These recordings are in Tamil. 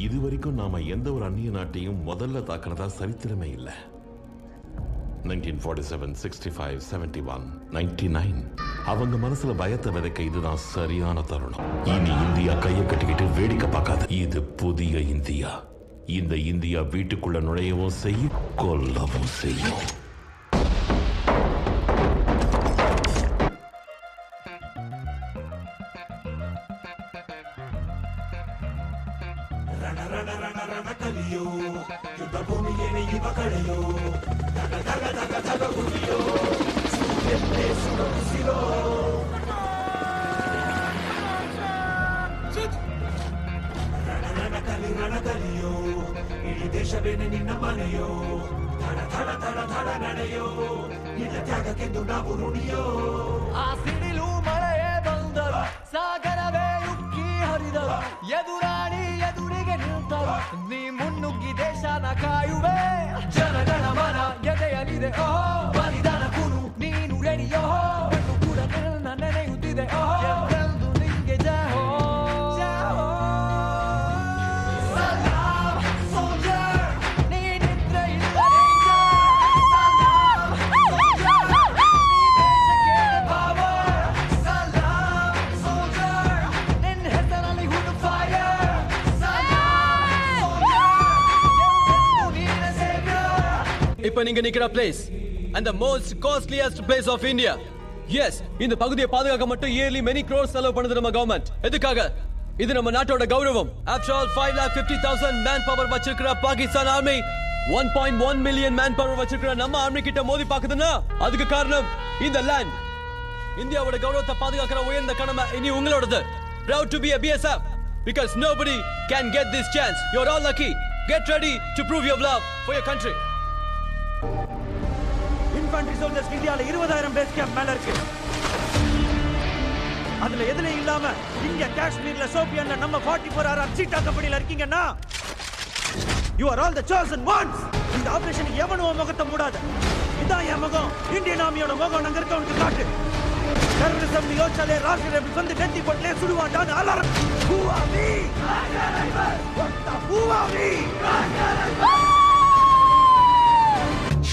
இதுவரைக்கும் நாம எந்த ஒரு அந்நிய நாட்டையும் முதல்ல தாக்குனதா சரித்திரமே இல்ல. 1947, 65, 71, 99 அவங்க மனசுல பயத்தை விதைக்க இதுதான் சரியான தருணம். இனி இந்தியா கையை கட்டிக்கிட்டு வேடிக்கை பார்க்காது. இது புதிய இந்தியா. இந்த இந்தியா வீட்டுக்குள்ள நுழையவும் செய்யும், கொல்லவும் செய்யும். ಇಡೀ ದೇಶವೇನೆ ನಿನ್ನ ಮನೆಯೋ, ಥಳ ಥಳ ಥಳ ಥಳ ನಡೆಯೋ, ನಿನ್ನ ತ್ಯಾಗಕ್ಕೆಂದು ನಾವು ಋಣಿಯೋ. ಆ ಸಿಡಿಲು ಮಳೆಯೇ ಬಂದರು, ಸಾಗರವೇ ಉಕ್ಕಿ ಹರಿದರು, ಎದುರಾಳಿ ಎದುರಿಗೆ ನಿಂತರು, ನೀ ಮುನ್ನುಗ್ಗಿ ದೇಶನ ಕಾಯುವೆ. ಜನಗಳ ಮನ ಎದೆಯಲಿದೆ ಓ, ಬಲಿದಾನ ಕುರು ನೀನು ರೆಡಿಯೋ, ಕಣ್ಣು ಕೂಡ ನಿನ್ನ ನೆನೆಯುತ್ತಿದೆ ಓ, ಎಂದೆಂದು ನಿಂಗೆ ಜಯ ಹೋ. இப்ப நீங்க நிக்கிற place and the most costliest place of India. Yes, இந்த பகுதியை பாதுகாக்க மட்டும் yearly many crores செலவு பண்ணுது நம்ம கவர்மெண்ட். எதுக்காக? இது நம்ம நாட்டோட கௌரவம். After all 5,50,000 man power வச்சிருக்கிற Pakistan army 1.1 million man power வச்சிருக்கிற நம்ம ஆர்மி கிட்ட மோதி பாக்குதுன்னா அதுக்கு காரணம் இந்த லேண்ட். இந்தியாவோட கௌரவத்தை பாதுகாக்கிற உயர்ந்த கடமை இனி உங்களோடது. Proud to be a BSF because nobody can get this chance. You're all lucky. Get ready to prove your love for your country. Infantry soldiers இந்தியால 20,000 பேஸ் கேம்ப் மேல இருக்கு. அதுல எதுல இல்லாம இங்க காஷ்மீர்ல சோபியான்ல நம்ம 44 ஆர் சீட்டா கம்பெனில இருக்கீங்கன்னா you are all the chosen ones. இந்த ஆபரேஷன் எவனும் முகத்தை மூடாத. இதான் என் முகம். இந்தியன் ஆர்மியோட முகம் அங்க இருக்கவனுக்கு காட்டு. டெரரிசம் யோசிச்சாலே ராஷ்டிரிய வந்து நெத்தி போட்டே சுடுவாண்டான்னு அலற. Who are we? Who are we?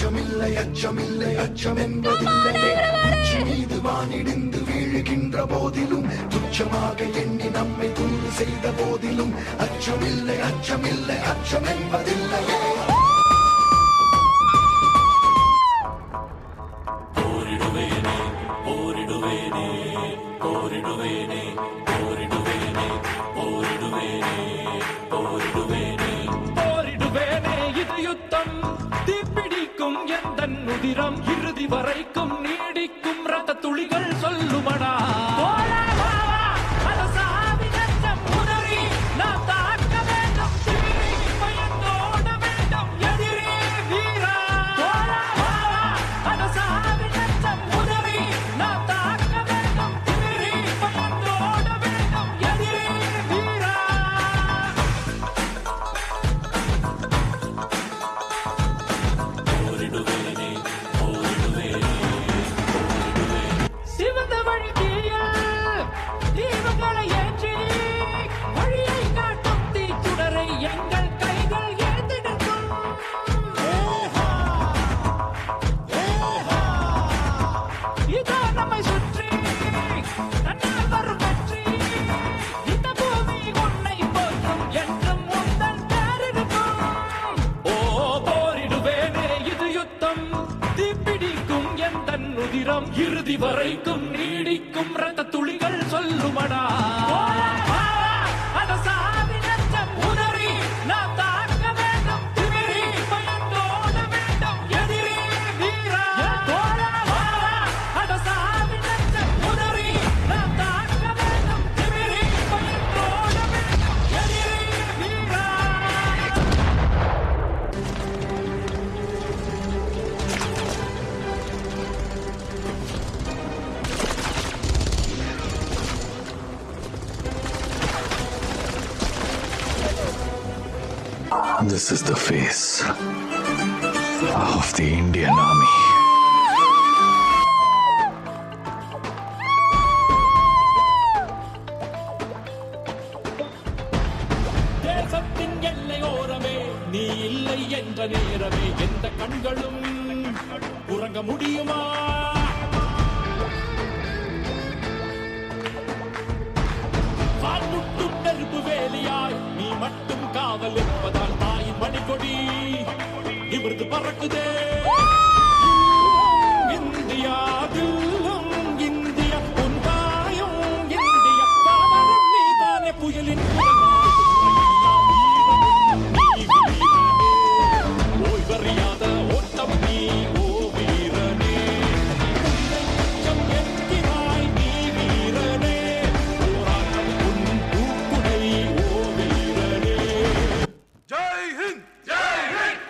அச்சமில்லை அச்சமில்லை அச்சமென்பதில்லை. உச்சி மீது வானிடிந்து வீழுகின்ற போதிலும், துச்சமாக எண்ணி நம்மை தூது செய்த போதிலும், அச்சமில்லை அச்சமில்லை அச்சமென்பதில்லையே. போரிடுவேனே போரிடுவேனே போரிடுவேனே போரிடுவேனே போரிடுவேனே போரிடுவேனே போரிடுவேனே. இது யுத்தம், தீப்பிடிக்கும் எந்தன் உதிரம், இறுதி வரைக்கும் நீடிக்கும் ரத்த துளிகள் சொல்லுமடா. இறுதி வரைக்கும் நீடிக்கும் ரத்த துளிகள் சொல்லுமடா. This is the face of the Indian Army. தேசத்தின் எல்லையோரமே நீ இல்லை என்ற நேரமே எந்த கண்களும் உறங்க முடியுமா? வான்முட்டும் நெருப்பு வேலியாய் நீ மட்டும் காவல் இருப்பதால் தாயின் மணிக்கொடி நிமிர்ந்து பறக்குதே. இந்தியா தில்லும் இந்தியா உன் தாயும் இந்தியா தாமரம் நீதானே புயலின் ஓய்வறியாத ஓட்டம் நீ ஓ வீரனே. உச்சம் என்கிறாய் நீ வீரனே. போராட்டம் உன் தூக்குடை ஓ வீரனே. ஜெய் ஹிந்த் ஜெய் ஹிந்த்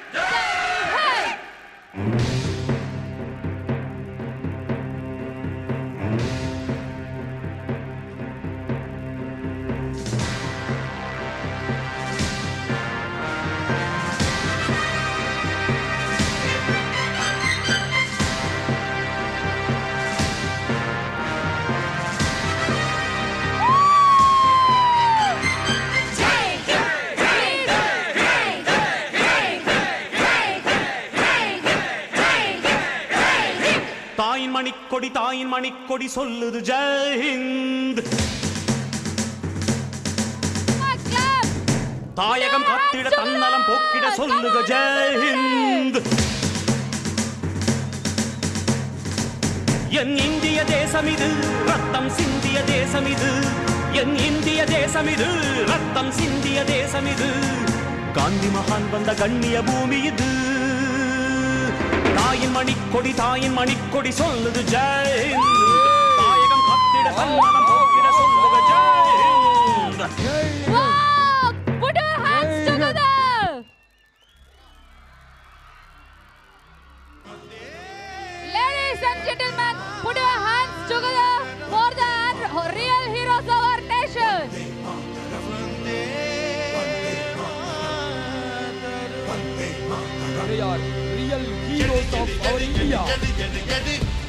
தாயின் மணிக்கொடி சொல்லுது ஜெய் ஹிந்த். தாயகம் காத்திட தன்னலம் போக்கிட சொல்லுக ஜெய் ஹிந்த். என் இந்திய தேசம் இது ரத்தம் சிந்திய தேசம் இது. என் இந்திய தேசம் இது ரத்தம் சிந்திய தேசம் இது. காந்தி மகான் வந்த கண்ணிய பூமி இது. தாயின் மணிக்கொடி சொல்லுது ஜெய் ஹிந்த். தாயகம் காத்திட தன்னலம் போக்கிட சொல்லுக Jai Hind. Put your hands together. Ladies and gentlemen, put your hands together for the real heroes of our nation. They are real heroes of our India.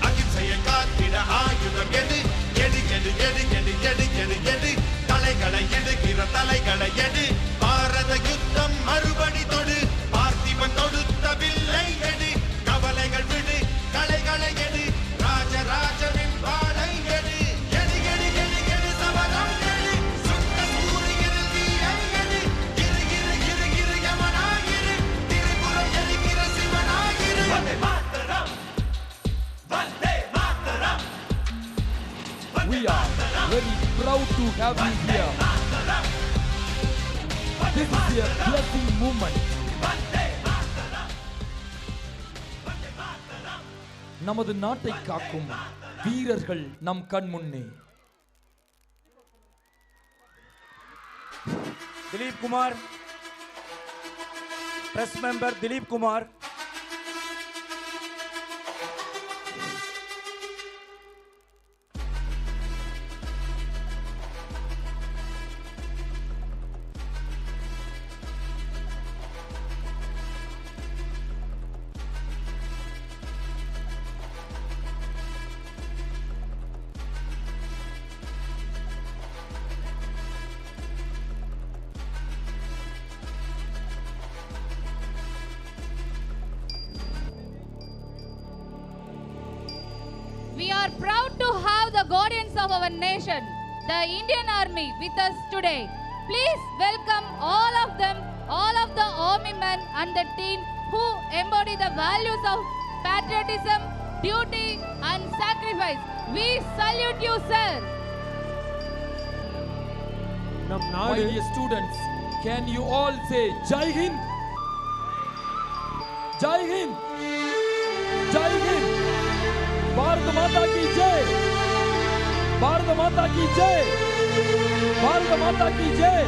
அகிம்சையை காத்திட ஆயுதம் எடு எடு எடு எடு எடு எடு எடு எடு தலைகளை எடுக்கிற தலைகளை எடு. பாரத யுத்தம் மறுபடி தொடு. பார்த்திபன் தொடுத்த வில்லை எடு. கவலைகள் விடு கலைகளை எடு. ராஜராஜனின் வாளை எடு. எடு எடு எடு எடு சபதம் எடு. சுத்த சூரியனில் தீயை எடு. இரு இரு இரு இரு யமனாயிரு. திரிபுரம் எரிகிற சிவனாயிரு. Vande Mataram Vande Mataram. We are very proud to have you here. This is a blessing movement. நமது நாட்டை காக்கும் வீரர்கள் நம் கண் முன்னே. Dilip Kumar, press member Dilip Kumar. We are proud to have the guardians of our nation, the Indian Army, with us today. Please welcome all of them, all of the army men and the team who embody the values of patriotism, duty and sacrifice. We salute you, sir. My dear students, can you all say Jai Hind? Jai Hind! Jai Hind! Bharat माता की जय! भारत माता की जय! भारत माता की जय!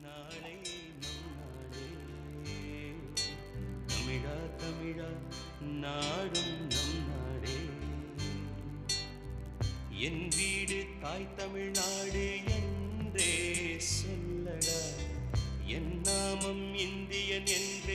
நாளை நம் நாடே தமிழா தமிழா நாடும் நம் நாடே என் வீடு தாய் தமிழ்நாடு என்றே சொல்லடா என் நாமம் இந்தியன் என்று